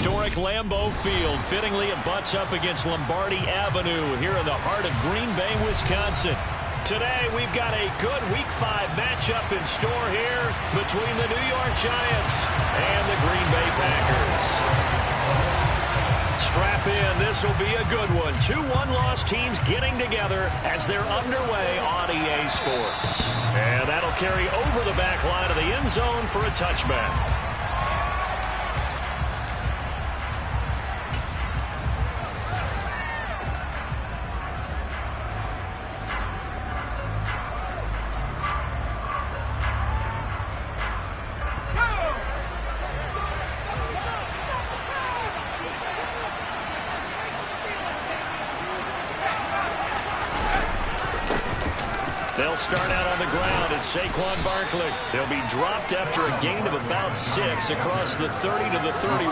Historic Lambeau Field. Fittingly, it butts up against Lombardi Avenue here in the heart of Green Bay, Wisconsin. Today, we've got a good Week 5 matchup in store here between the New York Giants and the Green Bay Packers. Strap in. This will be a good one. Two one-loss teams getting together as they're underway on EA Sports. And that'll carry over the back line of the end zone for a touchback. They'll start out on the ground at Saquon Barkley. They'll be dropped after a gain of about 6 across the 30 to the 31.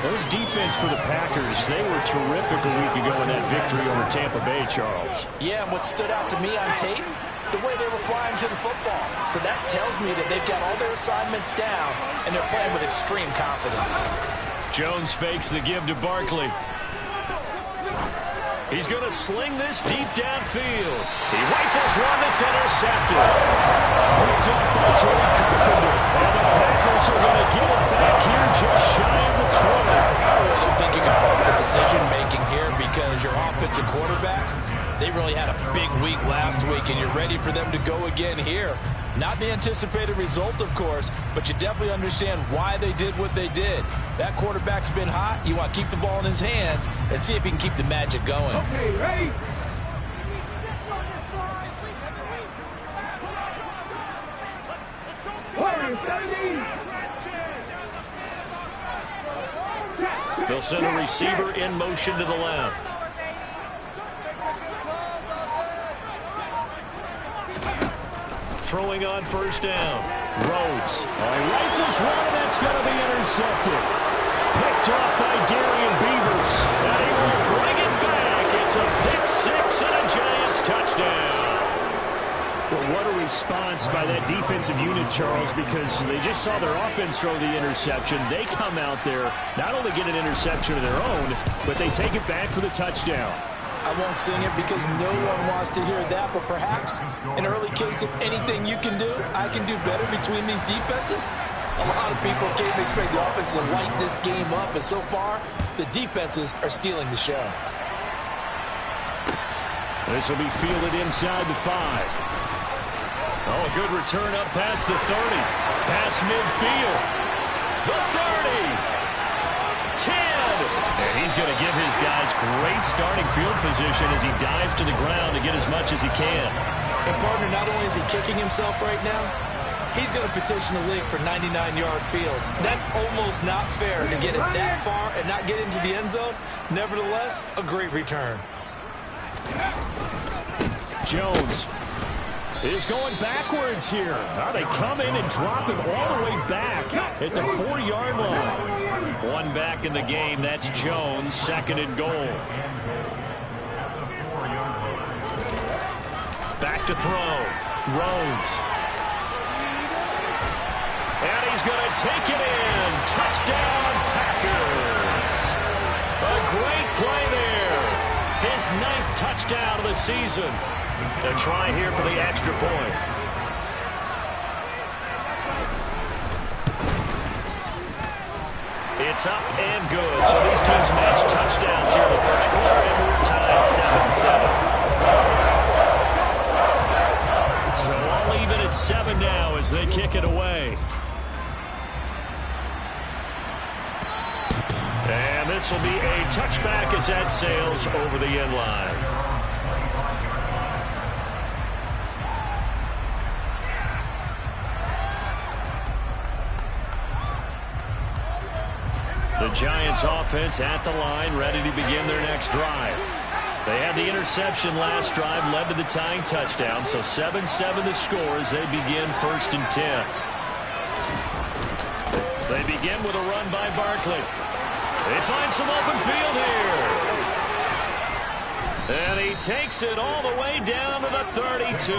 Those defense for the Packers, they were terrific a week ago in that victory over Tampa Bay, Charles. Yeah, and what stood out to me on tape, the way they were flying to the football. So that tells me that they've got all their assignments down, and they're playing with extreme confidence. Jones fakes the give to Barkley. He's going to sling this deep downfield. He rifles one that's intercepted. Picked up by Tony Carpenter. And the Packers are going to get it back here just shy of the 20. I really don't think you can fault the decision-making here because your offensive quarterback, they really had a big week last week, and you're ready for them to go again here. Not the anticipated result, of course, but you definitely understand why they did what they did. That quarterback's been hot. You want to keep the ball in his hands and see if he can keep the magic going. Okay, ready? They'll send a receiver in motion to the left. Throwing on first down. Rhodes. Rifles one that's going to be intercepted. Picked off by Darian Beavers. And he will bring it back. It's a pick 6 and a Giants touchdown. Well, what a response by that defensive unit, Charles, because they just saw their offense throw the interception. They come out there, not only get an interception of their own, but they take it back for the touchdown. I won't sing it because no one wants to hear that, but perhaps an early case of anything you can do, I can do better between these defenses. A lot of people came to expect the offense to light this game up, and so far, the defenses are stealing the show. This will be fielded inside the 5. Oh, a good return up past the 30. Past midfield. The 30. 10. And he's going to give his guys great starting field position as he dives to the ground to get as much as he can. And, partner, not only is he kicking himself right now, he's going to petition the league for 99-yard fields. That's almost not fair to get it that far and not get into the end zone. Nevertheless, a great return. Jones is going backwards here. Now they come in and drop him all the way back at the 4-yard line. One back in the game. That's Jones. Second and goal. Back to throw. Rhodes. And he's going to take it in. Touchdown, Packers. A great play there. His 9th touchdown of the season. A try here for the extra point. It's up and good. So these teams match touchdowns here in the first quarter, and we're tied 7-7. So all even at 7 now as they kick it away. And this will be a touchback as that sails over the end line. The Giants offense at the line, ready to begin their next drive. They had the interception last drive, led to the tying touchdown, so 7-7 the score as they begin 1st and 10. They begin with a run by Barkley. They find some open field here. And he takes it all the way down to the 32.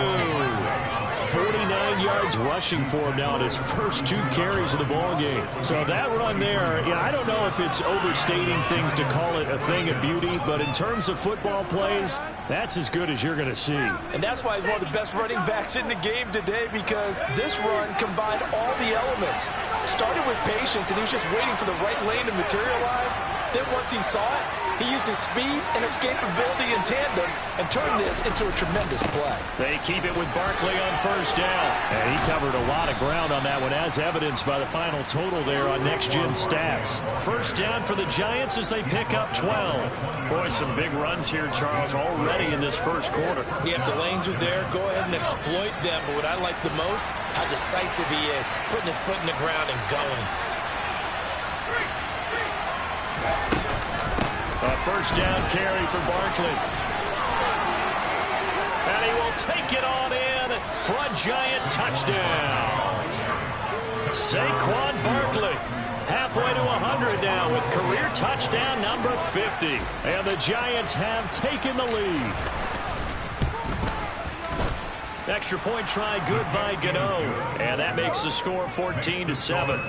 49 yards rushing for him now in his first 2 carries of the ball game. So that run there, I don't know if it's overstating things to call it a thing of beauty, but in terms of football plays, that's as good as you're going to see. And that's why he's one of the best running backs in the game today, because this run combined all the elements. Started with patience, and he was just waiting for the right lane to materialize. Then once he saw it, he used his speed and escapability in tandem and turned this into a tremendous play. They keep it with Barkley on first down. And he covered a lot of ground on that one, as evidenced by the final total there on Next Gen Stats. First down for the Giants as they pick up 12. Boy, some big runs here, Charles, already in this first quarter. Yeah, if the lanes are there, go ahead and exploit them. But what I like the most, how decisive he is, putting his foot in the ground and going. A first down carry for Barkley. And he will take it on in for a Giant touchdown. Saquon Barkley halfway to 100 now with career touchdown number 50. And the Giants have taken the lead. Extra point try good by Gano. And that makes the score 14-7.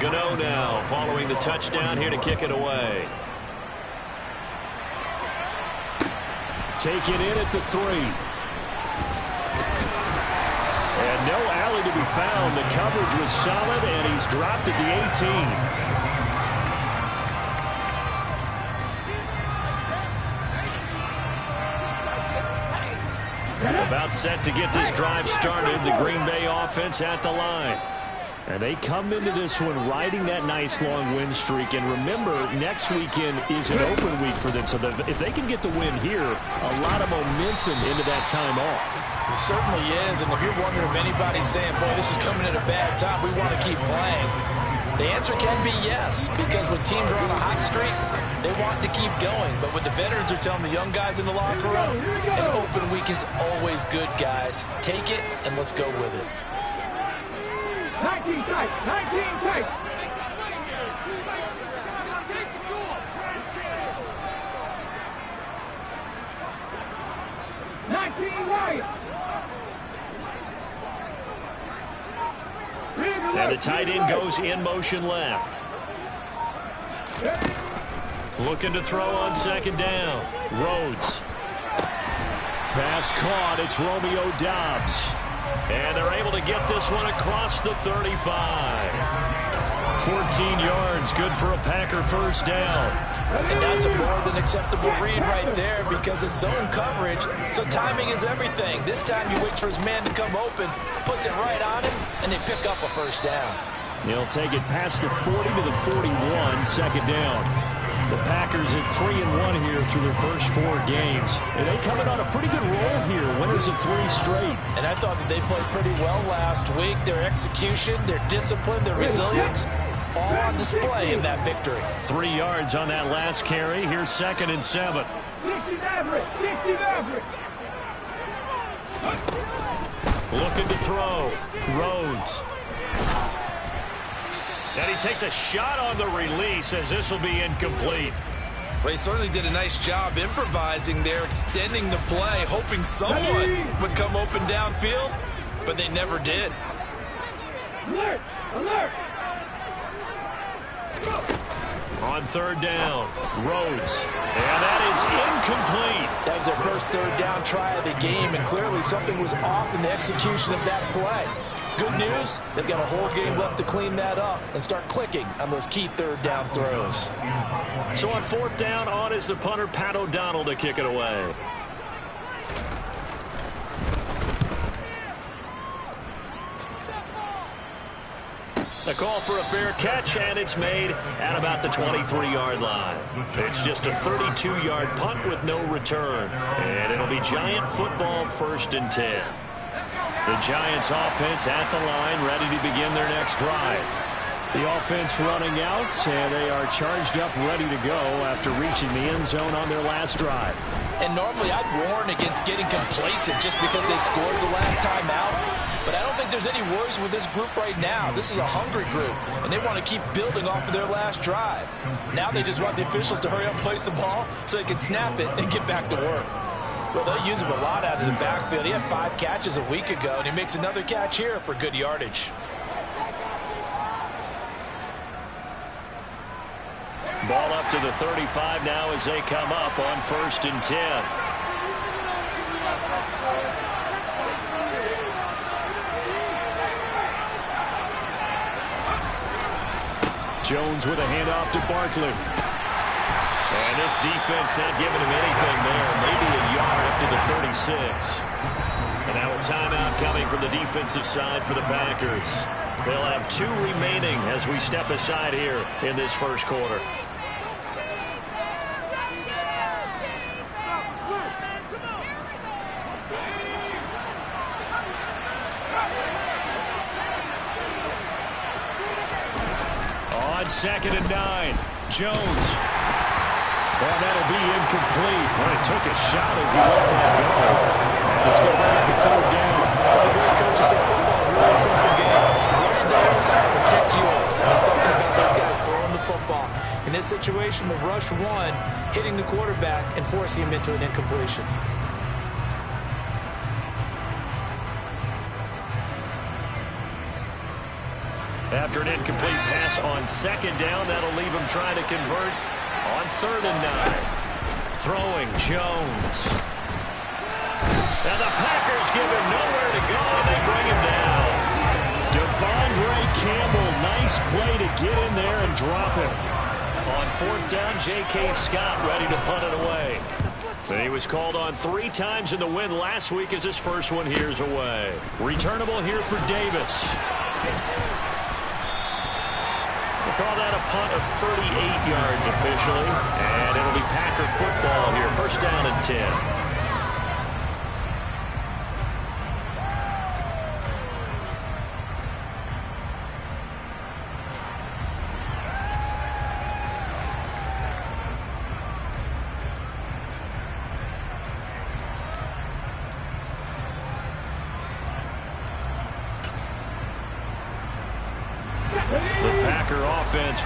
Gano now following the touchdown here to kick it away. Taken in at the 3. And no alley to be found. The coverage was solid, and he's dropped at the 18. About set to get this drive started. The Green Bay offense at the line. And they come into this one riding that nice long win streak. And remember, next weekend is an open week for them. So if they can get the win here, a lot of momentum into that time off. It certainly is. And if you're wondering if anybody's saying, boy, this is coming at a bad time, we want to keep playing, the answer can be yes. Because when teams are on a hot streak, they want to keep going. But what the veterans are telling the young guys in the locker room, an open week is always good, guys. Take it and let's go with it. 19 tights, 19 tights. And the tight end goes in motion left. Looking to throw on second down. Rhodes. Pass caught. It's Romeo Doubs. And they're able to get this one across the 35. 14 yards, good for a Packer first down. And that's a more than acceptable read right there because it's zone coverage, so timing is everything. This time you wait for his man to come open, puts it right on him, and they pick up a first down. He'll take it past the 40 to the 41, second down. The Packers at 3-1 here through their first 4 games. And they coming on a pretty good roll here, winners of 3 straight. And I thought that they played pretty well last week. Their execution, their discipline, their resilience, all on display in that victory. 3 yards on that last carry. Here's 2nd and 7. Looking to throw. Rhodes. And he takes a shot on the release as this will be incomplete. Well, he certainly did a nice job improvising there, extending the play, hoping someone would come open downfield, but they never did. Alert! Alert! On third down, Rhodes. And that is incomplete. That was their first third down try of the game, and clearly something was off in the execution of that play. Good news, they've got a whole game left to clean that up and start clicking on those key third down throws. So on fourth down, on is the punter, Pat O'Donnell, to kick it away. The call for a fair catch, and it's made at about the 23-yard line. It's just a 32-yard punt with no return. And it'll be Giant football, 1st and 10. The Giants offense at the line, ready to begin their next drive. The offense running out, and they are charged up, ready to go after reaching the end zone on their last drive. And normally I'd warn against getting complacent just because they scored the last time out. But I don't think there's any worries with this group right now. This is a hungry group, and they want to keep building off of their last drive. Now they just want the officials to hurry up and place the ball so they can snap it and get back to work. Well, they'll use him a lot out of the backfield. He had 5 catches a week ago, and he makes another catch here for good yardage. Ball up to the 35 now as they come up on 1st and 10. Jones with a handoff to Barkley. And this defense not giving him anything there. Maybe a yard up to the 36. And now a timeout coming from the defensive side for the Packers. They'll have 2 remaining as we step aside here in this first quarter. On 2nd and 9, Jones. And that'll be incomplete. Well, he took a shot as he let that go. And let's go back to 3rd down. Well, the great coaches say football is a really simple game. Rush theirs, protect yours. And he's talking about those guys throwing the football. In this situation, the rush one, hitting the quarterback and forcing him into an incompletion. After an incomplete pass on 2nd down, that'll leave him trying to convert on 3rd and 9. Throwing Jones. And the Packers give him nowhere to go. They bring him down. Devondre Campbell, nice play to get in there and drop him. On 4th down, J.K. Scott ready to punt it away. He was called on 3 times in the win last week as his first one here's away. Returnable here for Davis. We'll call that a punt of 38 yards officially. And it'll be Packer football here. 1st down and 10.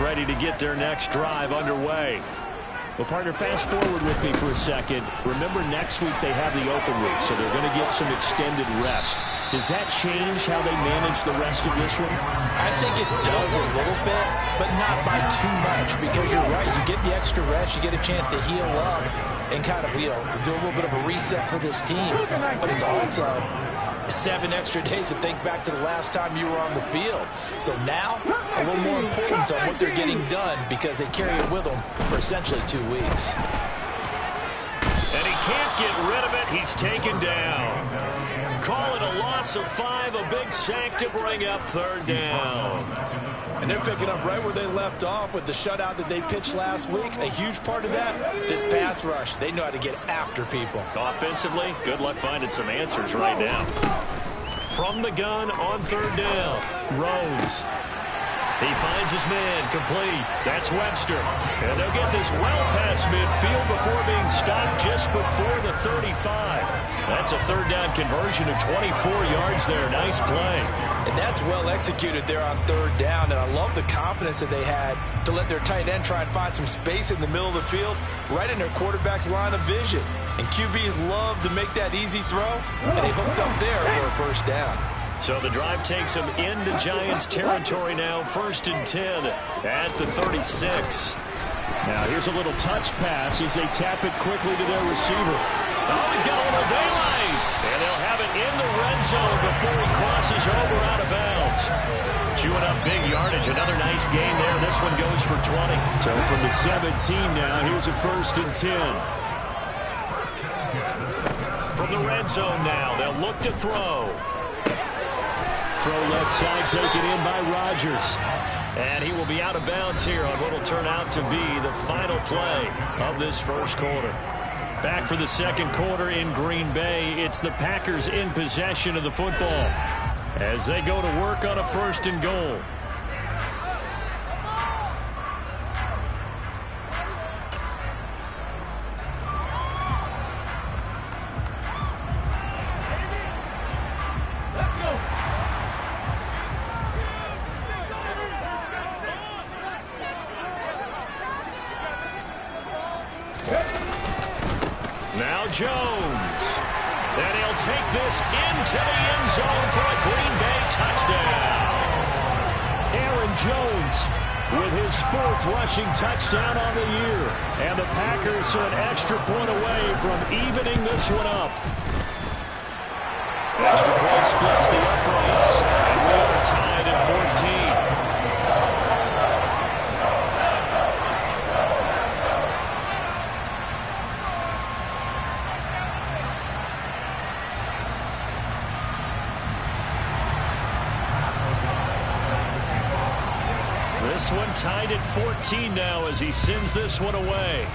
Ready to get their next drive underway. Well, partner, fast forward with me for a second. Remember, next week they have the open week, so they're going to get some extended rest. Does that change how they manage the rest of this one? I think it does a little bit, but not by too much, because you're right. You get the extra rest, you get a chance to heal up and kind of, do a little bit of a reset for this team. But it's also 7 extra days to think back to the last time you were on the field. So now, a little more importance on what they're getting done because they carry it with them for essentially 2 weeks. And he can't get rid of it. He's taken down. Call it a loss of 5, a big sack to bring up 3rd down. And they're picking up right where they left off with the shutout that they pitched last week. A huge part of that, this pass rush. They know how to get after people. Offensively, good luck finding some answers right now. From the gun on 3rd down, Rose. He finds his man, complete. That's Webster. And they'll get this well past midfield before being stopped just before the 35. That's a 3rd down conversion of 24 yards there. Nice play. And that's well executed there on 3rd down. And I love the confidence that they had to let their tight end try and find some space in the middle of the field, right in their quarterback's line of vision. And QBs love to make that easy throw, and they hooked up there for a 1st down. So the drive takes them into Giants territory now. 1st and 10 at the 36. Now here's a little touch pass as they tap it quickly to their receiver. Oh, he's got a little daylight. And they'll have it in the red zone before he crosses over out of bounds. Chewing up big yardage. Another nice gain there. This one goes for 20. So from the 17 now, here's a 1st and 10. From the red zone now, they'll look to throw. Throw left side, taken in by Rodgers. And he will be out of bounds here on what will turn out to be the final play of this first quarter. Back for the second quarter in Green Bay. It's the Packers in possession of the football as they go to work on a 1st and goal. Jones. And he'll take this into the end zone for a Green Bay touchdown. Aaron Jones with his 4th rushing touchdown on the year. And the Packers are an extra point away from evening this one up. Extra point splits the uprights. And we are tied at 14. This one tied at 14 now as he sends this one away.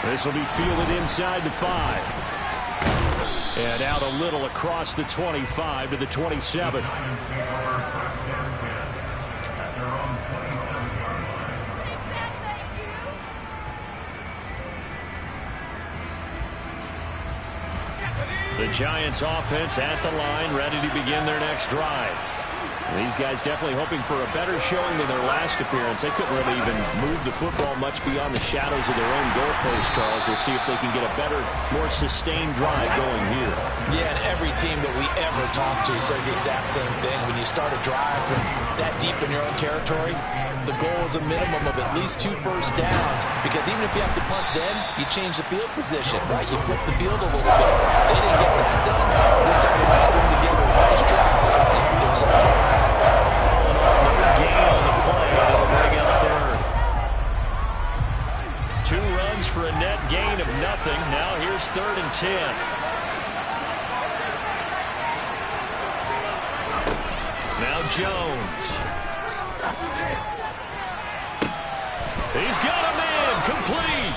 This will be fielded inside the 5. And out a little across the 25 to the 27. The Giants offense at the line, ready to begin their next drive. These guys definitely hoping for a better showing than their last appearance. They couldn't really even move the football much beyond the shadows of their own goalpost, Charles. We'll see if they can get a better, more sustained drive going here. Yeah, and every team that we ever talk to says the exact same thing. When you start a drive from that deep in your own territory, the goal is a minimum of at least 2 first downs, because even if you have to punt then, you change the field position, right? You flip the field a little bit. They didn't get that done. This time they must string together a nice drive. They have themselves a gain on the play, and it'll bring up 3rd. 2 runs for a net gain of nothing. Now here's 3rd and 10. Now Jones. He's got a man complete.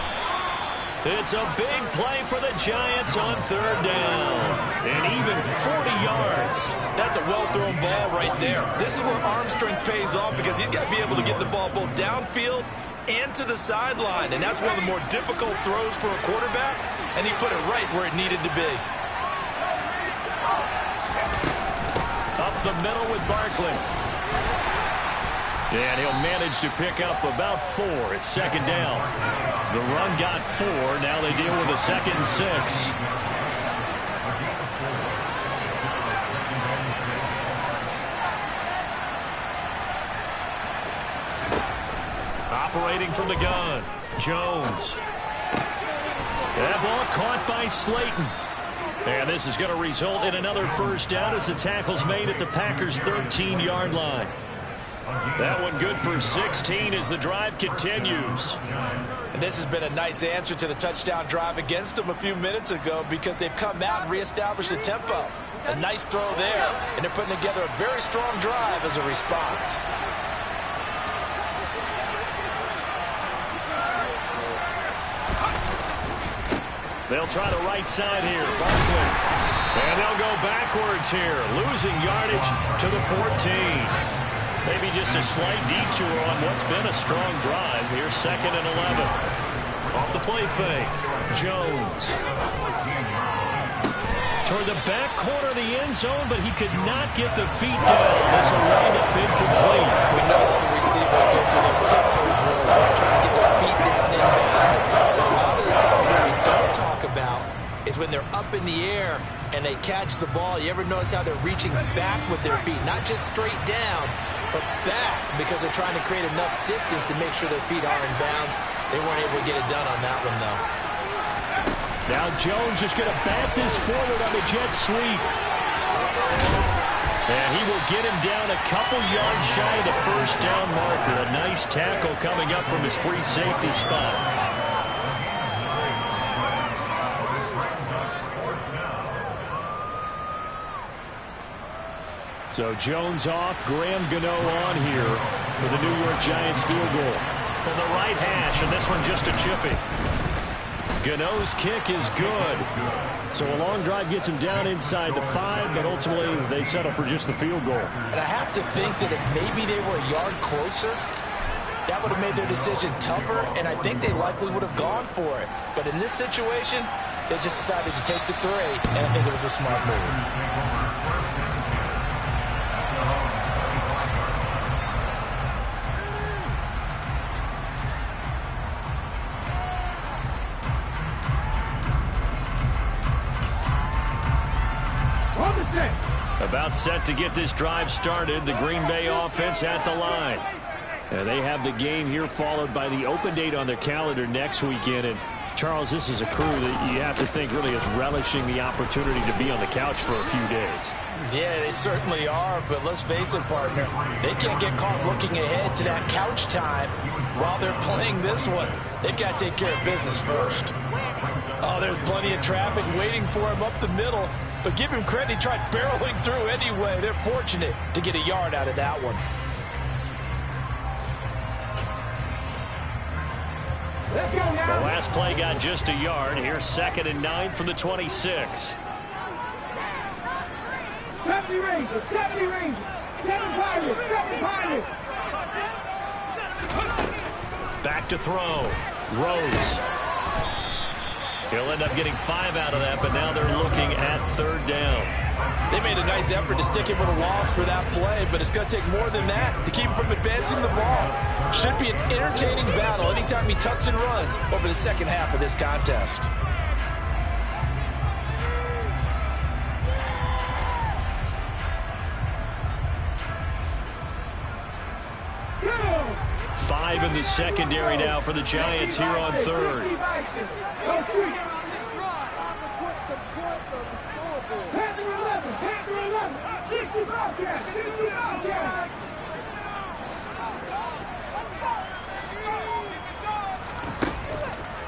It's a big play for the Giants on 3rd down. And even 40 yards. That's a well-thrown ball right there. This is where arm strength pays off, because he's got to be able to get the ball both downfield and to the sideline. And that's one of the more difficult throws for a quarterback. And he put it right where it needed to be. Up the middle with Barkley. And he'll manage to pick up about 4 at 2nd down. The run got 4. Now they deal with a 2nd and 6. Operating from the gun, Jones. That ball caught by Slayton. And this is going to result in another first down as the tackle's made at the Packers' 13-yard line. That one good for 16 as the drive continues. And this has been a nice answer to the touchdown drive against them a few minutes ago, because they've come out and reestablished the tempo. A nice throw there, and they're putting together a very strong drive as a response. They'll try the right side here. Barkley. And they'll go backwards here, losing yardage to the 14. Maybe just a slight detour on what's been a strong drive. Here's 2nd and 11. Off the play fake. Jones. Toward the back corner of the end zone, but he could not get the feet down. This will wind up incomplete. We know all the receivers go through those tiptoe drills, right, trying to get their feet down in bounds. But a lot of the times what we don't talk about is when they're up in the air and they catch the ball. You ever notice how they're reaching back with their feet? Not just straight down, but back, because they're trying to create enough distance to make sure their feet are in bounds. They weren't able to get it done on that one, though. Now Jones is going to bat this forward on the jet sweep. And he will get him down a couple yards shy of the first down marker. A nice tackle coming up from his free safety spot. So Jones off, Graham Gano on here for the New York Giants field goal. From the right hash, and this one just a chippy. Gano's kick is good. So a long drive gets him down inside the 5, but ultimately they settle for just the field goal. And I have to think that if maybe they were a yard closer, that would have made their decision tougher, and I think they likely would have gone for it. But in this situation, they just decided to take the 3, and I think it was a smart move. On the set. About set to get this drive started. The Green Bay offense at the line. And they have the game here followed by the open date on their calendar next weekend. And Charles, this is a crew that you have to think really is relishing the opportunity to be on the couch for a few days. Yeah, they certainly are, but let's face it, partner, they can't get caught looking ahead to that couch time while they're playing this one. They've got to take care of business first. Oh, there's plenty of traffic waiting for him up the middle, but give him credit, he tried barreling through anyway. They're fortunate to get a yard out of that one. Let's go The now. last play got just a yard. Here's 2nd and 9 from the 26. 70 Rangers, 70 Rangers. 7 Pirates, 7 Pirates. Back to throw. Rhodes. He'll end up getting 5 out of that, but now they're looking at 3rd down. They made a nice effort to stick him with a loss for that play, but it's going to take more than that to keep him from advancing the ball. Should be an entertaining battle anytime he tucks and runs over the second half of this contest. Go. 5 in the secondary now for the Giants here on 3rd. Go street. Panther 11, Panther 11. 60 Bobcats, 60 Bobcats.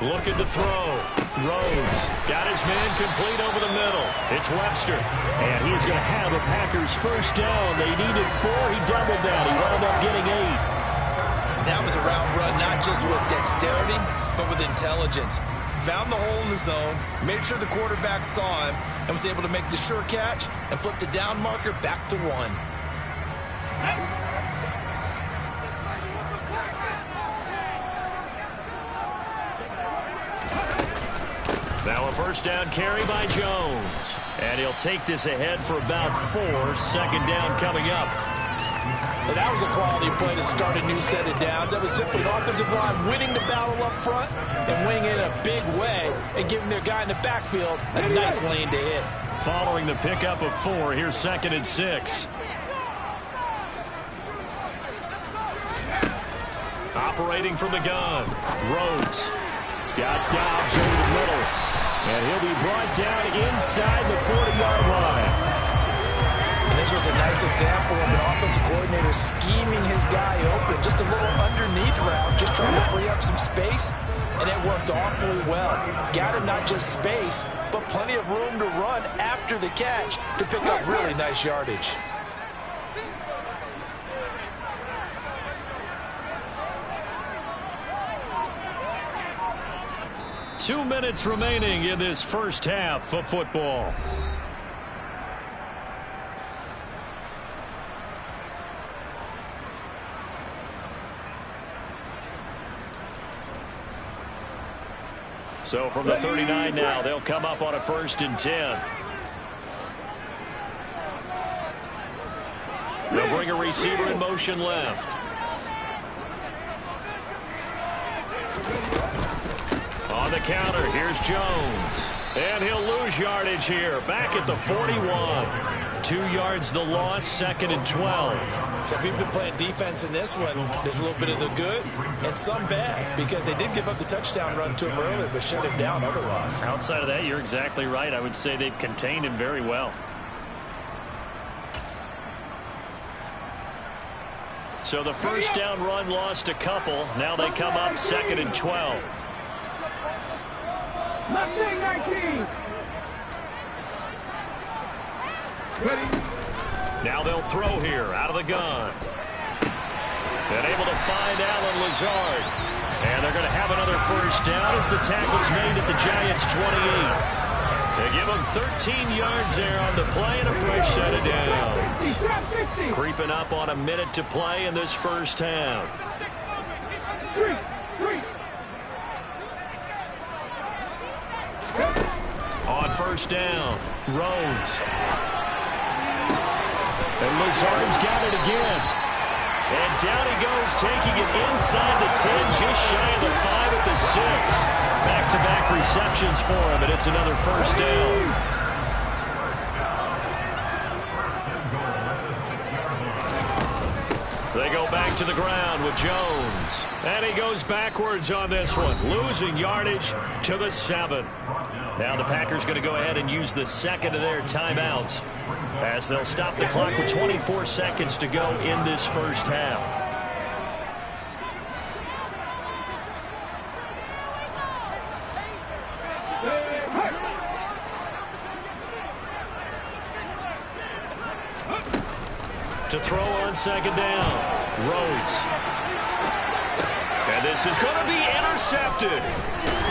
Looking to throw. Rhodes got his man complete over the middle. It's Webster. And he's going to have a Packers first down. They needed 4. He doubled that. He wound up getting 8. That was a route run not just with dexterity, but with intelligence. Found the hole in the zone, made sure the quarterback saw him, and was able to make the sure catch and flip the down marker back to 1. Now a first down carry by Jones. And he'll take this ahead for about 4. 2nd down coming up. And that was a quality play to start a new set of downs. That was simply an offensive line winning the battle up front and winning it in a big way and giving their guy in the backfield a nice lane to hit. Following the pickup of 4, here's 2nd and 6. Operating from the gun. Rhodes. Got Dobbs over the middle. And he'll be brought down inside the 40-yard line. And this was a nice example of an offensive coordinator scheming his guy open. Just a little underneath route, just trying to free up some space, and it worked awfully well. Got him not just space, but plenty of room to run after the catch to pick up really nice yardage. Two minutes remaining in this first half of football. So from the 39 now, they'll come up on a 1st and 10. They'll bring a receiver in motion left. On the counter, here's Jones. And he'll lose yardage here. Back at the 41. 2 yards the loss, 2nd and 12. So if you've been playing defense in this one, there's a little bit of the good and some bad, because they did give up the touchdown run to him earlier, but shut him down otherwise. Outside of that, you're exactly right. I would say they've contained him very well. So the first down run lost a couple. Now they come up 2nd and 12. Mustang 19. Ready. Now they'll throw here out of the gun. And able to find Allen Lazard. And they're going to have another first down as the tackle's made at the Giants' 28. They give them 13 yards there on the play and a fresh set of downs. Creeping up on a minute to play in this first half. 3. On first down, Rhodes. And Lazard's got it again. And down he goes, taking it inside the 10, just shy of the 5 at the 6. Back-to-back receptions for him, and it's another first down. They go back to the ground with Jones. And he goes backwards on this one, losing yardage to the 7. Now the Packers going to go ahead and use the second of their timeouts as they'll stop the clock with 24 seconds to go in this first half. To throw on second down, Rhodes. And this is going to be intercepted.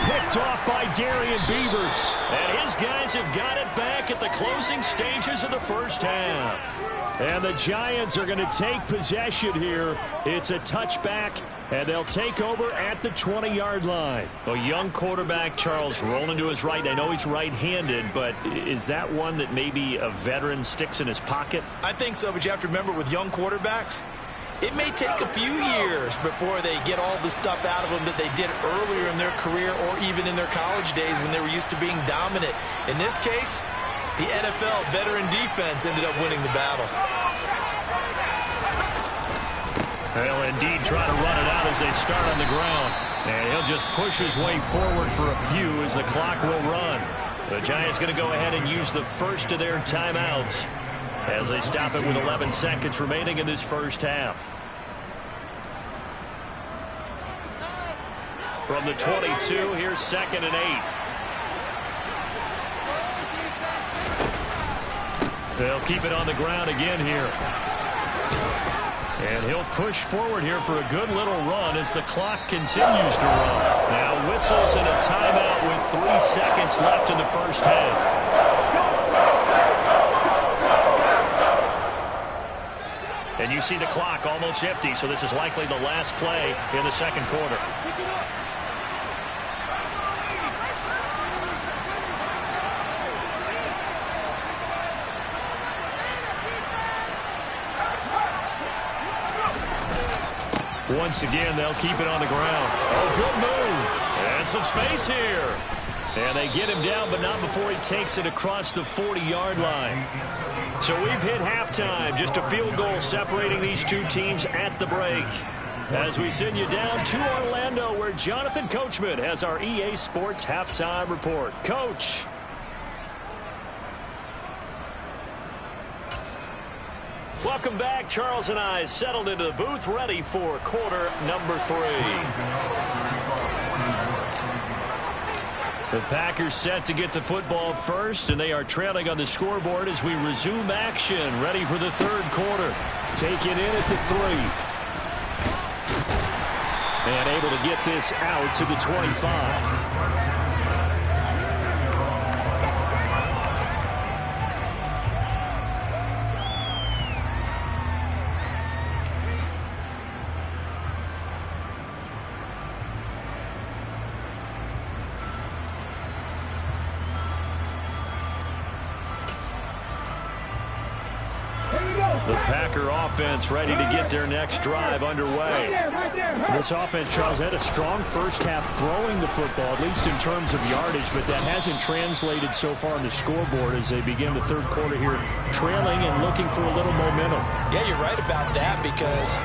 Picked off by Darian Beavers. And his guys have got it back at the closing stages of the first half. And the Giants are going to take possession here. It's a touchback, and they'll take over at the 20-yard line. A young quarterback, Charles, rolling to his right. I know he's right-handed, but is that one that maybe a veteran sticks in his pocket? I think so, but you have to remember with young quarterbacks, it may take a few years before they get all the stuff out of them that they did earlier in their career or even in their college days when they were used to being dominant. In this case, the NFL veteran defense ended up winning the battle. They'll indeed try to run it out as they start on the ground. And he'll just push his way forward for a few as the clock will run. The Giants going to go ahead and use the first of their timeouts as they stop it with 11 seconds remaining in this first half. From the 22, here's 2nd and 8. They'll keep it on the ground again here. And he'll push forward here for a good little run as the clock continues to run. Now whistles and a timeout with 3 seconds left in the first half. And you see the clock almost empty, so this is likely the last play in the second quarter. Once again, they'll keep it on the ground. Oh, good move. And some space here. And they get him down, but not before he takes it across the 40-yard line. So we've hit halftime. Just a field goal separating these two teams at the break. As we send you down to Orlando, where Jonathan Coachman has our EA Sports halftime report. Coach. Welcome back. Charles and I settled into the booth, ready for quarter number 3. The Packers set to get the football first, and they are trailing on the scoreboard as we resume action, ready for the third quarter. Take it in at the 3. And able to get this out to the 25. The Packer offense ready to get their next drive underway. This offense, Charles, had a strong first half throwing the football, at least in terms of yardage, but that hasn't translated so far on the scoreboard as they begin the third quarter here, trailing and looking for a little momentum. Yeah, you're right about that because,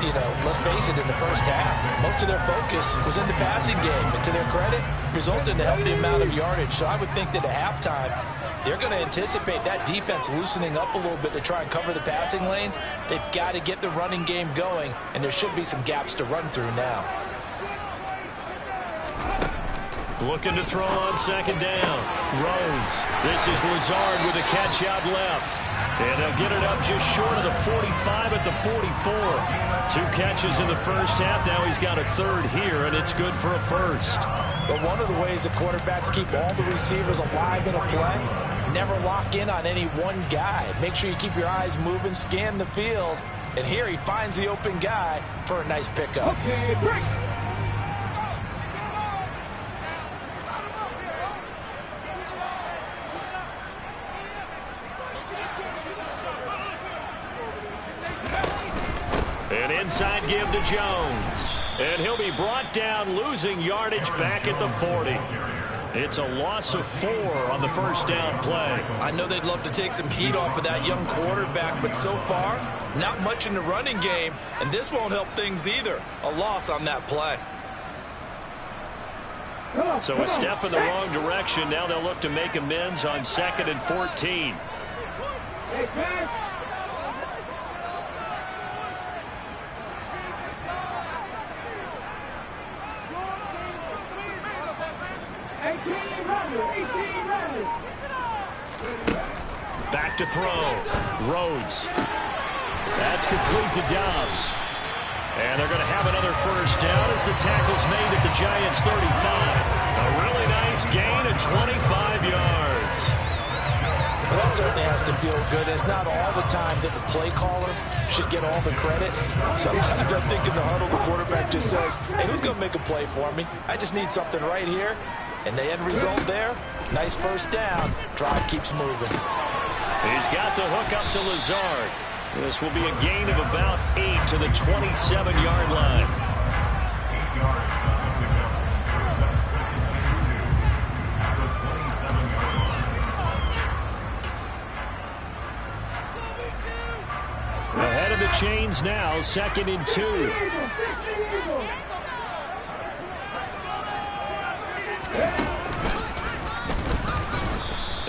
let's face it, in the first half, most of their focus was in the passing game. And to their credit, resulted in a healthy amount of yardage. So I would think that at halftime, they're going to anticipate that defense loosening up a little bit to try and cover the passing lanes. They've got to get the running game going, and there should be some gaps to run through now. Looking to throw on second down. Rhodes. This is Lazard with a catch out left. And they'll get it up just short of the 45 at the 44. 2 catches in the first half. Now he's got a third here, and it's good for a first. But one of the ways that quarterbacks keep all the receivers alive in a play, never lock in on any one guy. Make sure you keep your eyes moving, scan the field. And here he finds the open guy for a nice pickup. Okay, break. An inside give to Jones. And he'll be brought down, losing yardage back at the 40. It's a loss of 4 on the first down play. I know they'd love to take some heat off of that young quarterback, but so far, not much in the running game, and this won't help things either. A loss on that play. So a step in the wrong direction. Now they'll look to make amends on 2nd and 14. Back to throw. Rhodes. That's complete to Dobbs. And they're going to have another first down as the tackle's made at the Giants' 35. A really nice gain of 25 yards. Well, that certainly has to feel good. It's not all the time that the play caller should get all the credit. Sometimes I think in the huddle, the quarterback just says, hey, who's going to make a play for me? I just need something right here. And the end result there, nice first down. Drive keeps moving. He's got the hook up to Lazard. This will be a gain of about 8 to the 27-yard line. Ahead of the chains now, 2nd and 2.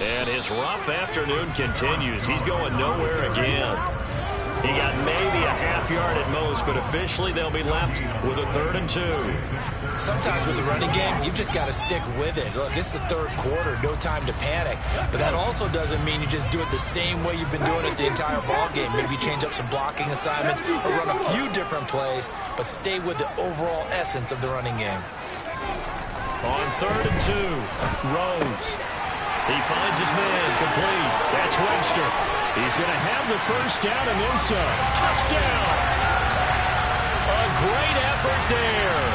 And his rough afternoon continues. He's going nowhere again. He got maybe a half yard at most, but officially they'll be left with a 3rd and 2. Sometimes with the running game, you've just got to stick with it. Look, it's the 3rd quarter, no time to panic. But that also doesn't mean you just do it the same way you've been doing it the entire ball game. Maybe change up some blocking assignments or run a few different plays, but stay with the overall essence of the running game. On 3rd and 2, Rhodes. He finds his man complete. That's Webster. He's going to have the first down and then some. Touchdown! A great effort there.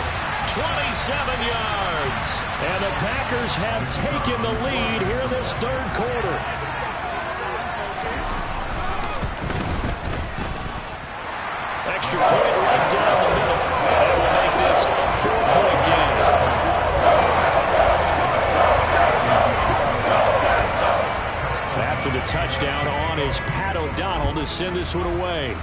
27 yards. And the Packers have taken the lead here in this 3rd quarter. Extra point right down the middle. That will make this a 4-point game. After the touchdown on is Pat O'Donnell to send this one away.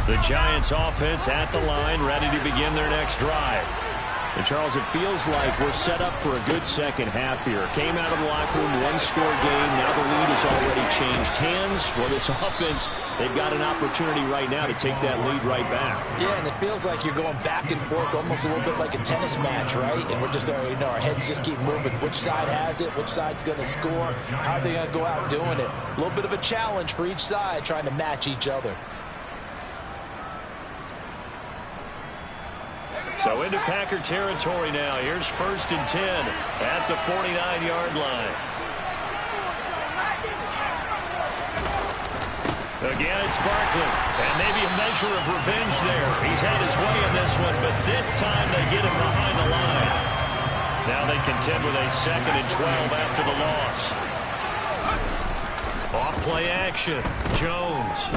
The Giants offense at the line, ready to begin their next drive. And Charles, it feels like we're set up for a good second half here. Came out of the locker room, 1-score game. Now the lead has already changed hands. Well, this offense, they've got an opportunity right now to take that lead right back. Yeah, and it feels like you're going back and forth, almost a little bit like a tennis match, right? And we're just, our heads just keep moving. Which side has it? Which side's going to score? How are they going to go out doing it? A little bit of a challenge for each side, trying to match each other. So into Packer territory now. Here's 1st and 10 at the 49-yard line. Again, it's Barkley. And maybe a measure of revenge there. He's had his way in this one, but this time they get him behind the line. Now they contend with a 2nd and 12 after the loss. Off play action. Jones.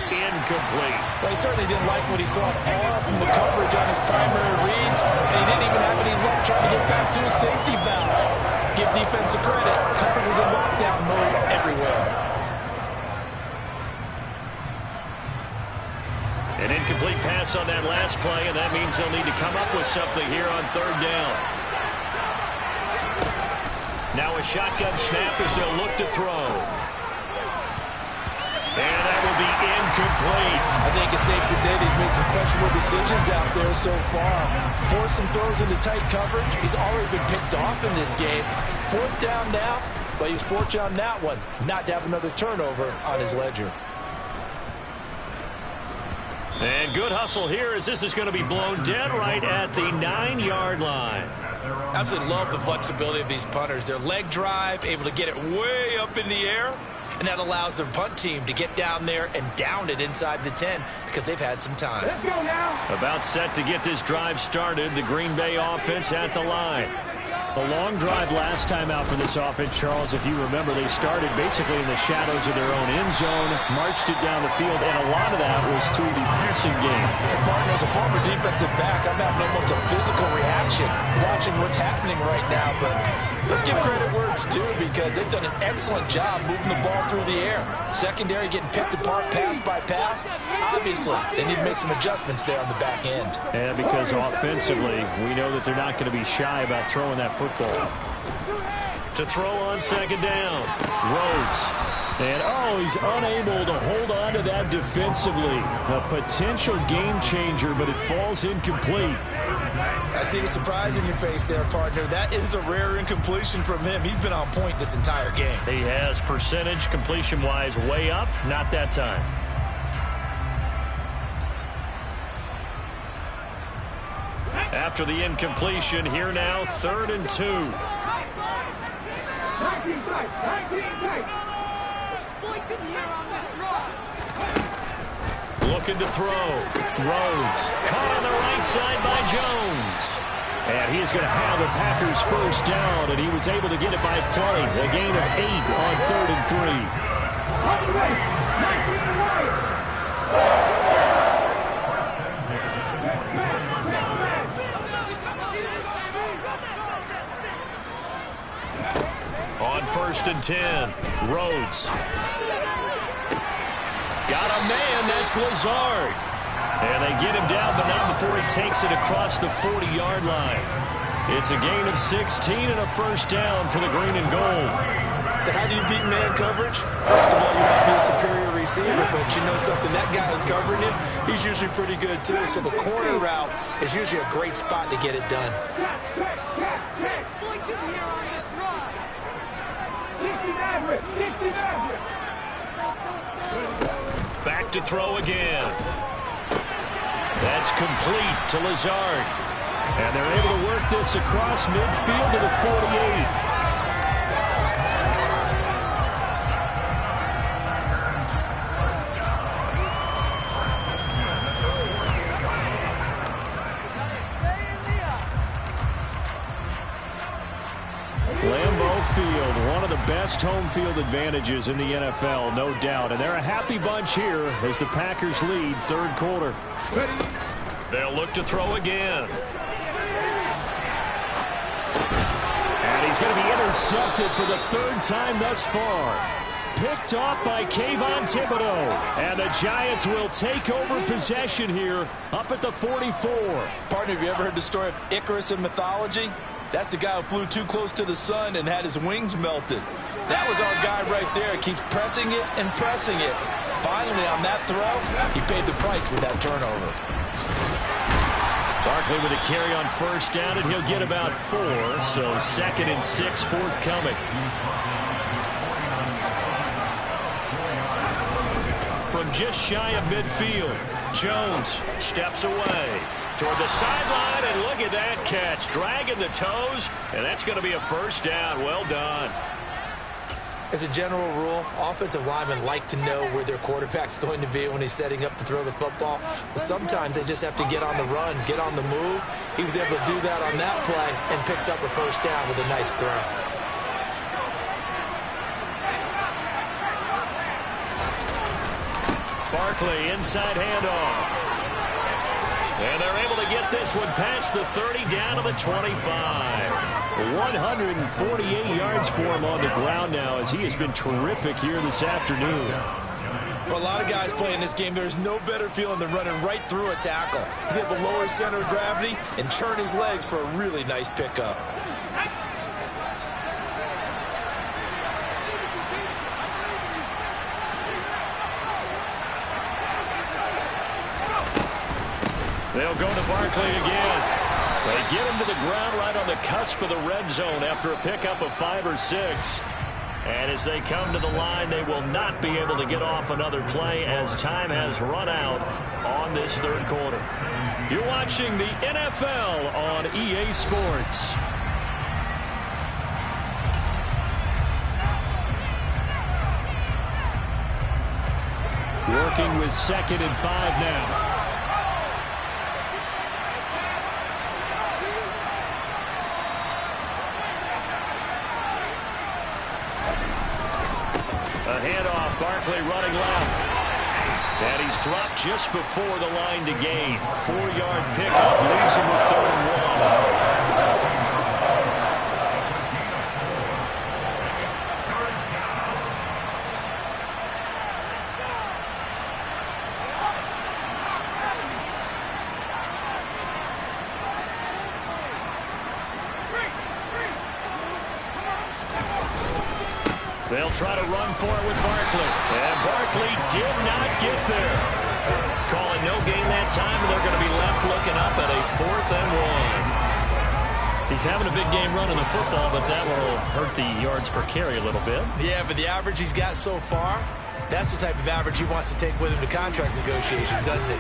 Incomplete. Well, he certainly didn't like what he saw all from the coverage on his primary reads, and he didn't even have any luck trying to get back to his safety valve. Give defense a credit. Coverage was in lockdown mode everywhere. An incomplete pass on that last play, and that means they'll need to come up with something here on 3rd down. Now a shotgun snap as they'll look to throw. And that will be incomplete. I think it's safe to say that he's made some questionable decisions out there so far. Forced some throws into tight coverage. He's already been picked off in this game. 4th down now, but he was fortunate on that one not to have another turnover on his ledger. And good hustle here as this is going to be blown dead right at the 9-yard line. Absolutely love the flexibility of these punters. Their leg drive, able to get it way up in the air, and that allows their punt team to get down there and down it inside the 10 because they've had some time. Let's go now. About set to get this drive started. The Green Bay offense at the line. A long drive last time out for this offense, Charles. If you remember, they started basically in the shadows of their own end zone, marched it down the field, and a lot of that was through the passing game. Martin, as a former defensive back, I'm having almost a physical reaction watching what's happening right now. But let's give credit where it's due because they've done an excellent job moving the ball through the air. Secondary getting picked apart pass by pass. Obviously, they need to make some adjustments there on the back end. And because offensively, we know that they're not going to be shy about throwing that football. To throw on second down, Rhodes. And, oh, he's unable to hold on to that defensively. A potential game changer, but it falls incomplete. I see the surprise in your face there, partner. That is a rare incompletion from him. He's been on point this entire game. He has percentage completion-wise way up. Not that time. After the incompletion, here now, 3rd and 2. 19 tight. 19 tight. Looking to throw. Rhodes caught on the right side by Jones. And he is going to have the Packers first down, and he was able to get it by play. A gain of 8 on 3rd and 3. On the way. 19 wide. On 1st and 10, Rhodes. Got a man, that's Lazard. And they get him down, but not before he takes it across the 40-yard line. It's a gain of 16 and a first down for the green and gold. So how do you beat man coverage? First of all, you might be a superior receiver, but you know something, that guy who's covering him, he's usually pretty good too. So the corner route is usually a great spot to get it done. Back to throw again. That's complete to Lazard. And they're able to work this across midfield to the 48. Lambeau Field, one of the best home field advantages in the NFL, no doubt. And they're a happy bunch here as the Packers lead 3rd quarter. They'll look to throw again. And he's going to be intercepted for the 3rd time thus far. Picked off by Kayvon Thibodeau. And the Giants will take over possession here up at the 44. Partner, have you ever heard the story of Icarus in mythology? That's the guy who flew too close to the sun and had his wings melted. That was our guy right there. He keeps pressing it and pressing it. Finally, on that throw, he paid the price with that turnover. Barkley with a carry on first down, and he'll get about 4. So 2nd and 6 forthcoming. From just shy of midfield, Jones steps away toward the sideline, and look at that catch. Dragging the toes, and that's going to be a first down. Well done. As a general rule, offensive linemen like to know where their quarterback's going to be when he's setting up to throw the football. But sometimes they just have to get on the run, get on the move. He was able to do that on that play and picks up a first down with a nice throw. Barkley, inside handoff. And they're able to get this one past the 30 down to the 25. 148 yards for him on the ground now as he has been terrific here this afternoon. For a lot of guys playing this game, there's no better feeling than running right through a tackle. He's able to lower his center of gravity and churn his legs for a really nice pickup. They'll go to Barkley again. They get him to the ground right on the cusp of the red zone after a pickup of 5 or 6. And as they come to the line, they will not be able to get off another play as time has run out on this 3rd quarter. You're watching the NFL on EA Sports. working with 2nd and 5 now. A handoff, Barkley running left. And he's dropped just before the line to gain. 4-yard pickup leaves him with 3rd and 1. They'll try to run for it with Barkley. And Barkley did not get there. Calling no gain that time, and they're going to be left looking up at a 4th and 1. He's having a big game running the football, but that will hurt the yards per carry a little bit. Yeah, but the average he's got so far, that's the type of average he wants to take with him to contract negotiations, doesn't he?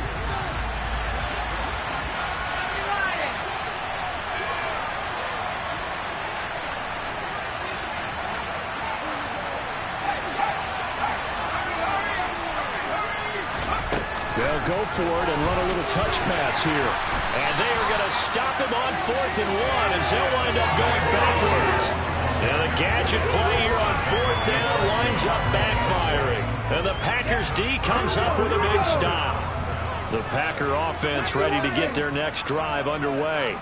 They'll go for it and run a little touch pass here. And they are going to stop him on 4th and 1 as they'll wind up going backwards. And the gadget play here on 4th down winds up backfiring. And the Packers D comes up with a big stop. The Packer offense ready to get their next drive underway.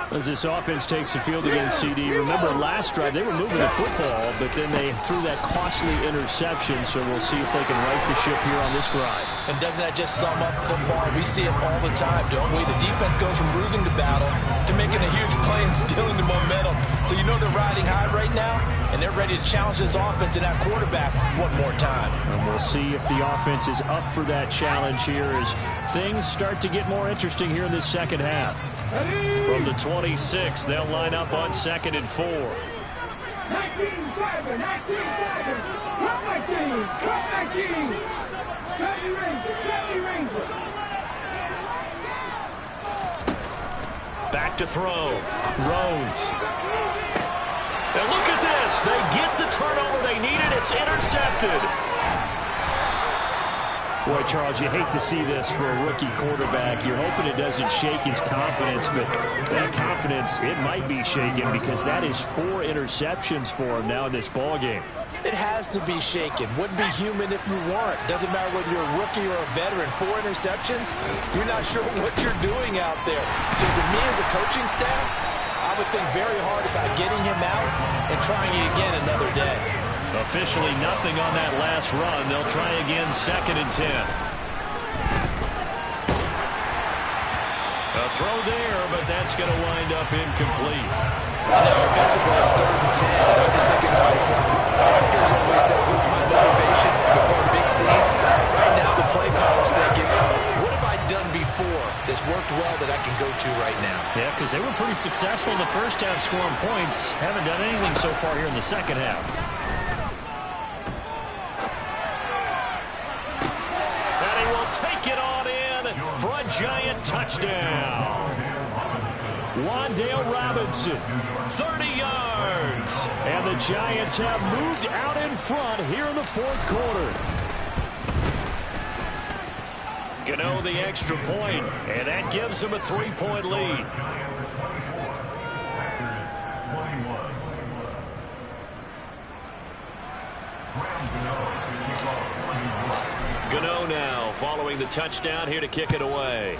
As this offense takes the field against CD, remember last drive they were moving the football, but then they threw that costly interception, so we'll see if they can right the ship here on this drive. And doesn't that just sum up football? We see it all the time, don't we? The defense goes from losing to battle to making a huge play and stealing the momentum. So you know they're riding high right now, and they're ready to challenge this offense and that quarterback one more time. And we'll see if the offense is up for that challenge here as things start to get more interesting here in this second half. From the 26, they'll line up on 2nd and 4. 19-7, 19-7. Come my team, come my team. 70 Rangers, 70 Rangers. Back to throw. Rhodes. And look at this. They get the turnover they needed. It's intercepted. Boy, Charles, you hate to see this for a rookie quarterback. You're hoping it doesn't shake his confidence, but that confidence, it might be shaken because that is 4 interceptions for him now in this ballgame. It has to be shaken. Wouldn't be human if you weren't. Doesn't matter whether you're a rookie or a veteran. 4 interceptions, you're not sure what you're doing out there. So to me as a coaching staff, I would think very hard about getting him out and trying it again another day. Officially nothing on that last run. They'll try again 2nd and 10. A throw there, but that's going to wind up incomplete. And now offensively it's 3rd and 10, and I'm just thinking to myself, actors always say, what's my motivation before a big scene? Right now the play caller's thinking, what have I done before that's worked well that I can go to right now? Yeah, because they were pretty successful in the first half scoring points. Haven't done anything so far here in the second half. Take it on in for a giant touchdown. Wan'Dale Robinson, 30 yards. And the Giants have moved out in front here in the 4th quarter. Gano the extra point, and that gives them a 3-point lead. Gano now following the touchdown here to kick it away.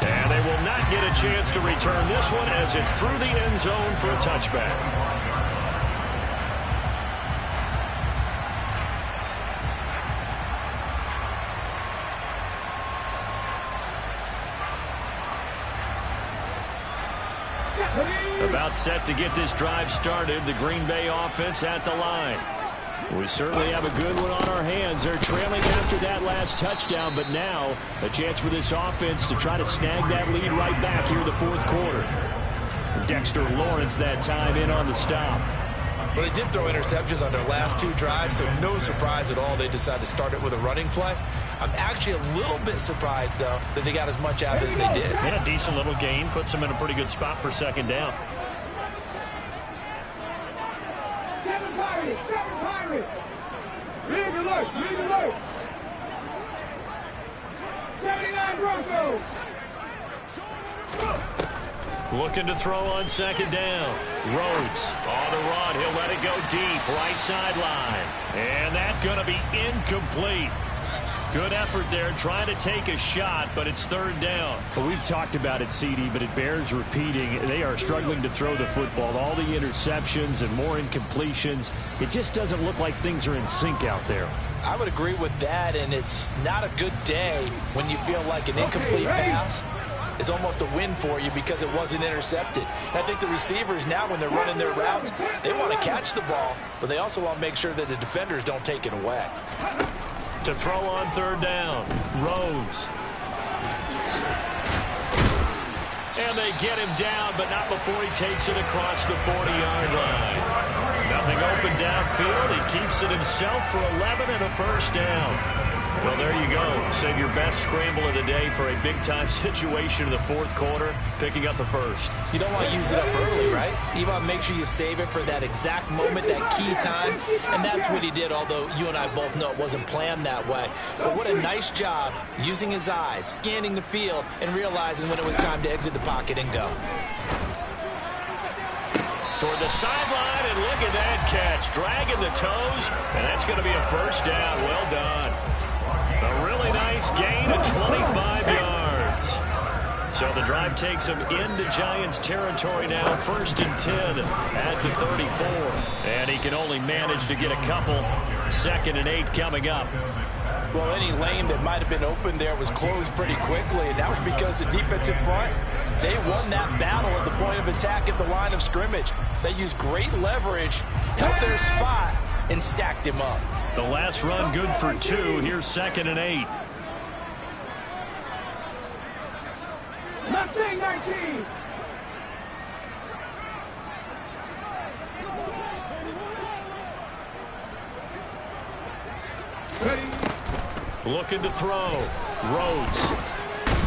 And they will not get a chance to return this one as it's through the end zone for a touchback. About set to get this drive started. The Green Bay offense at the line. We certainly have a good one on our hands. They're trailing after that last touchdown, but now a chance for this offense to try to snag that lead right back here in the 4th quarter. Dexter Lawrence that time in on the stop. Well, they did throw interceptions on their last 2 drives, so no surprise at all they decided to start it with a running play. I'm actually a little bit surprised, though, that they got as much out as they did. Yeah, decent little gain. Puts them in a pretty good spot for 2nd down. 7 Pirates, 7 Pirates. Red alert! Red alert! 79 Broncos! Looking to throw on second down. Rhodes on the run. He'll let it go deep. Right sideline. And that's going to be incomplete. Good effort there trying to take a shot, but it's third down. Well, we've talked about it, CD, but it bears repeating. They are struggling to throw the football. All the interceptions and more incompletions. It just doesn't look like things are in sync out there. I would agree with that, and it's not a good day when you feel like an incomplete pass is almost a win for you because it wasn't intercepted. And I think the receivers now, when they're running their routes, they want to catch the ball, but they also want to make sure that the defenders don't take it away. To throw on third down, Rhodes. And they get him down, but not before he takes it across the 40-yard line. Nothing open downfield. He keeps it himself for 11 and a first down. Well, there you go. Save your best scramble of the day for a big-time situation in the fourth quarter, picking up the first. You don't want to use it up early, right? You want to make sure you save it for that exact moment, that key time, and that's what he did, although you and I both know it wasn't planned that way. But what a nice job using his eyes, scanning the field, and realizing when it was time to exit the pocket and go. Toward the sideline, and look at that catch. Dragging the toes, and that's going to be a first down. Well done. A really nice gain of 25 yards. So the drive takes him into Giants territory now. First and 10 at the 34. And he can only manage to get a couple. Second and 8 coming up. Well, any lane that might have been open there was closed pretty quickly, and that was because the defensive front, they won that battle at the point of attack at the line of scrimmage. They used great leverage, held their spot, and stacked him up. The last run good for 2. Here's second and 8. Mustang 19! Ready? Looking to throw. Rhodes.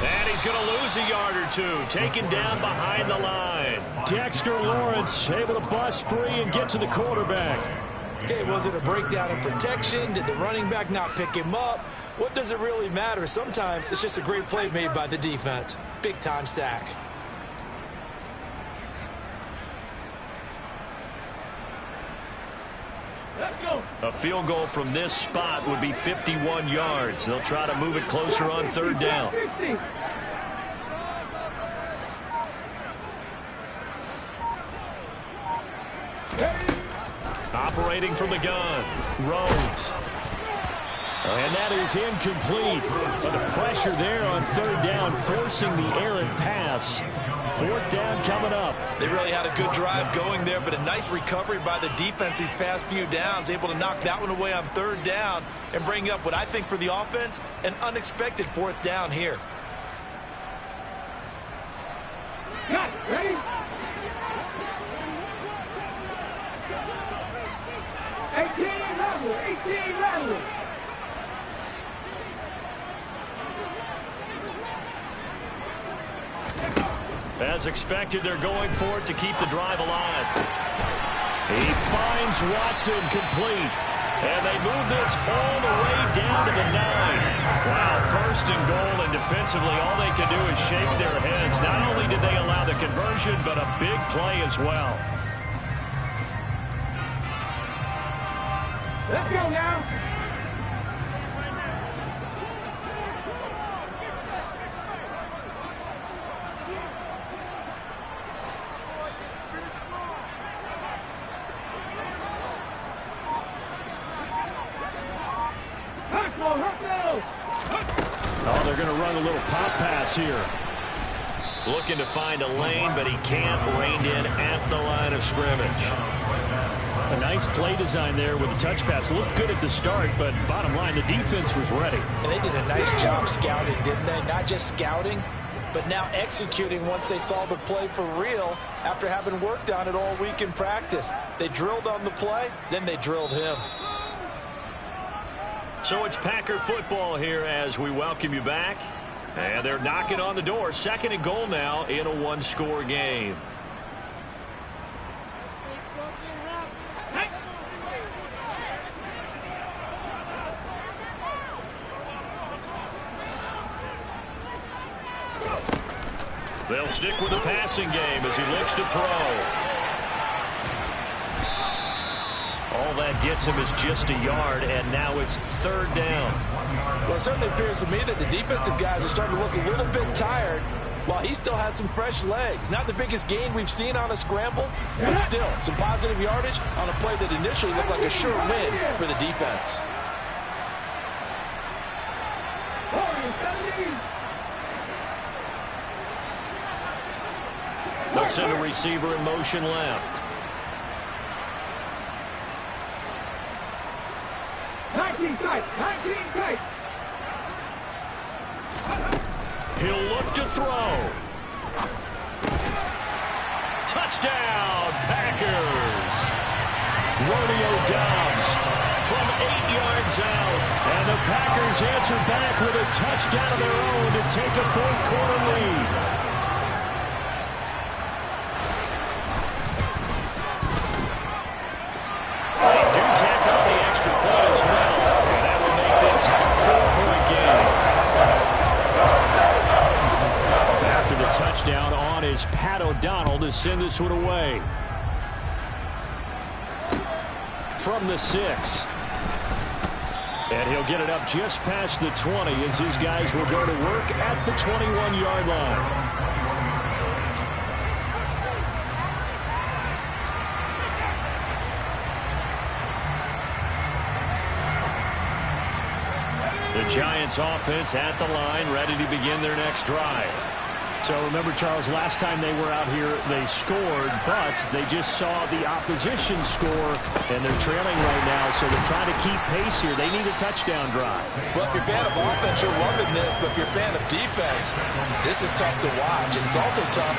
And he's going to lose a yard or two. Taken down behind the line. Dexter Lawrence able to bust free and get to the quarterback. Okay, was it a breakdown in protection? Did the running back not pick him up? What does it really matter? Sometimes it's just a great play made by the defense. Big-time sack. Let's go! A field goal from this spot would be 51 yards. They'll try to move it closer on third down. 60. Operating from the gun, Rhodes. And that is incomplete. But the pressure there on third down, forcing the errant pass. Fourth down coming up. They really had a good drive going there, but a nice recovery by the defense these past few downs, able to knock that one away on third down and bring up what I think for the offense, an unexpected fourth down here. Got it. Ready? 18 level. 18 level. As expected, they're going for it to keep the drive alive. He finds Watson complete. And they move this all the way down to the 9. Wow, first and goal, and defensively all they can do is shake their heads. Not only did they allow the conversion, but a big play as well. Let's go now. Oh, they're going to run a little pop pass here. Looking to find a lane, but he can't. Reined in at the line of scrimmage. A nice play design there with the touch pass. Looked good at the start, but bottom line, the defense was ready. And they did a nice job scouting, didn't they? Not just scouting, but now executing once they saw the play for real after having worked on it all week in practice. They drilled on the play, then they drilled him. So it's Packer football here as we welcome you back. And they're knocking on the door. Second and goal now in a one-score game. They'll stick with the passing game as he looks to throw. All that gets him is just a yard, and now it's 3rd down. Well, it certainly appears to me that the defensive guys are starting to look a little bit tired while he still has some fresh legs. Not the biggest gain we've seen on a scramble, but still some positive yardage on a play that initially looked like a sure win for the defense. They'll send a receiver in motion left. 19 tight, 19 tight. He'll look to throw. Touchdown, Packers. Romeo Doubs from 8 yards out. And the Packers answer back with a touchdown of their own to take a 4th quarter lead. Touchdown on is Pat O'Donnell to send this one away. From the 6. And he'll get it up just past the 20 as his guys will go to work at the 21-yard line. The Giants offense at the line, ready to begin their next drive. So remember, Charles, last time they were out here, they scored, but they just saw the opposition score, and they're trailing right now, so they're trying to keep pace here. They need a touchdown drive. Well, if you're a fan of offense, you're loving this, but if you're a fan of defense, this is tough to watch, and it's also tough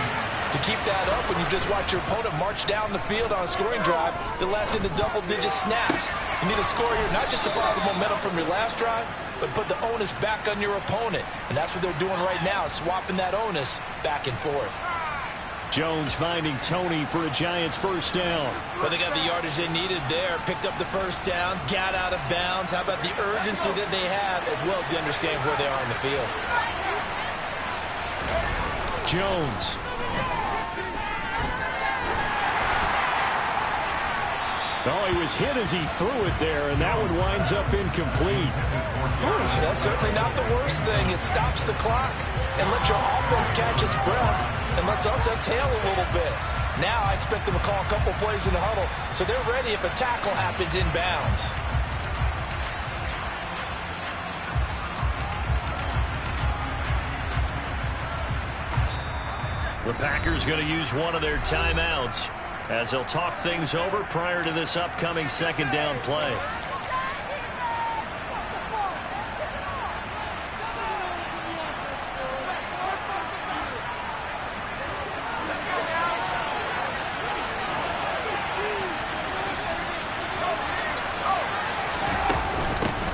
to keep that up when you just watch your opponent march down the field on a scoring drive that lasts into double-digit snaps. You need a score here not just to follow the momentum from your last drive, but put the onus back on your opponent. And that's what they're doing right now, swapping that onus back and forth. Jones finding Tony for a Giants 1st down. Well, they got the yardage they needed there, picked up the 1st down, got out of bounds. How about the urgency that they have, as well as the understanding where they are in the field. Jones. Oh, he was hit as he threw it there, and that one winds up incomplete. That's certainly not the worst thing. It stops the clock and lets your offense catch its breath and lets us exhale a little bit. Now I expect them to call a couple plays in the huddle, so they're ready if a tackle happens inbounds. The Packers going to use one of their timeouts as they'll talk things over prior to this upcoming 2nd down play.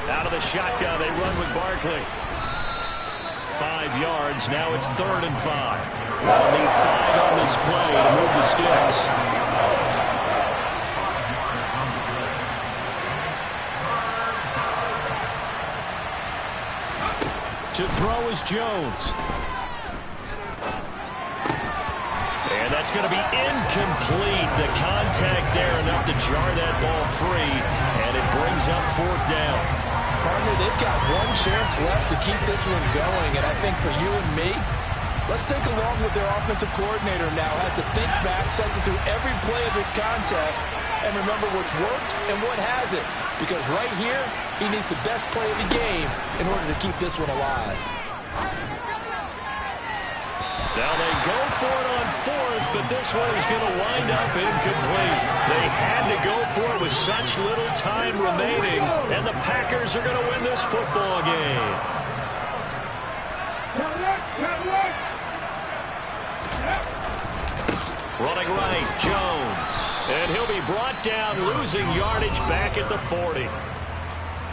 Out of the shotgun, they run with Barkley. 5 yards, now it's 3rd and 5. They'll need 5 on this play to move the sticks. To throw is Jones. And that's going to be incomplete. The contact there enough to jar that ball free, and it brings up 4th down. Partner, they've got one chance left to keep this one going, and I think for you and me, let's think along with their offensive coordinator now. Has to think back, cycle through every play of this contest, and remember what's worked and what hasn't. Because right here, he needs the best play of the game in order to keep this one alive. Now they go for it on 4th, but this one is going to wind up incomplete. They had to go for it with such little time remaining, and the Packers are going to win this football game. Running right, Jones. And he'll be brought down, losing yardage back at the 40.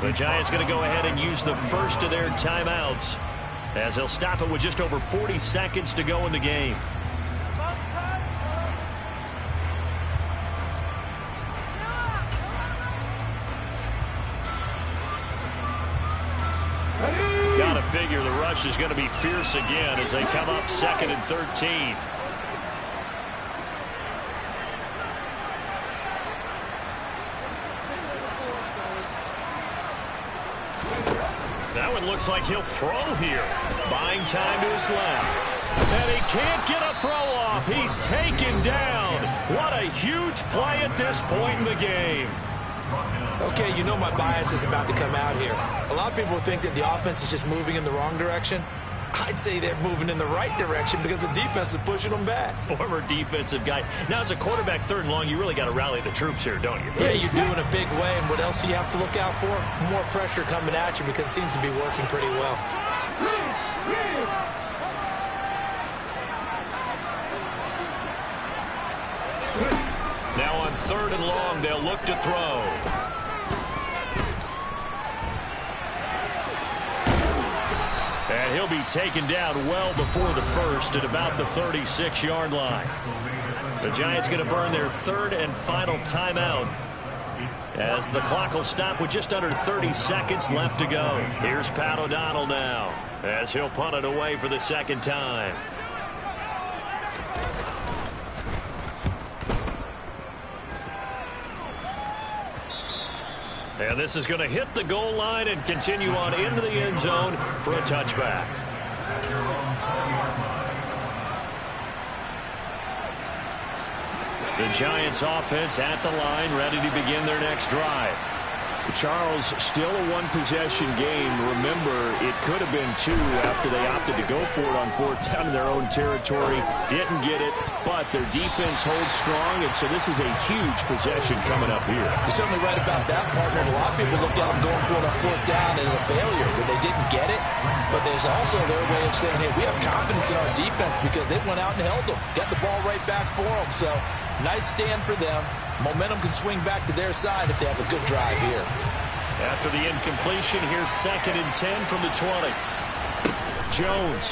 The Giants going to go ahead and use the first of their timeouts, as they'll stop it with just over 40 seconds to go in the game. Got to figure figure the rush is going to be fierce again as they come up 2nd and 13. That one looks like he'll throw here. Buying time to his left. And he can't get a throw off. He's taken down. What a huge play at this point in the game. Okay, you know my bias is about to come out here. A lot of people think that the offense is just moving in the wrong direction. I'd say they're moving in the right direction because the defense is pushing them back. Former defensive guy. Now, as a quarterback 3rd and long, you really got to rally the troops here, don't you? Yeah, you do in a big way. And what else do you have to look out for? More pressure coming at you because it seems to be working pretty well. Now on 3rd and long, they'll look to throw. And he'll be taken down well before the first at about the 36-yard line. The Giants going to burn their 3rd and final timeout as the clock will stop with just under 30 seconds left to go. Here's Pat O'Donnell now as he'll punt it away for the 2nd time. And this is going to hit the goal line and continue on into the end zone for a touchback. The Giants offense at the line, ready to begin their next drive. Charles, still a one-possession game. Remember, it could have been 2 after they opted to go for it on 4th down in their own territory. Didn't get it, but their defense holds strong, and so this is a huge possession coming up here. You're certainly right about that, partner. A lot of people look at them going for it on 4th down as a failure when they didn't get it. But there's also their way of saying, hey, we have confidence in our defense because they went out and held them. Got the ball right back for them. So nice stand for them. Momentum can swing back to their side if they have a good drive here. After the incompletion, here's 2nd and 10 from the 20. Jones.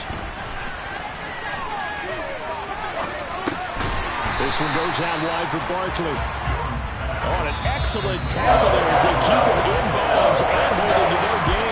This one goes out wide for Barkley. Oh, an excellent tackle there as they keep him in bounds and hold him to no gain.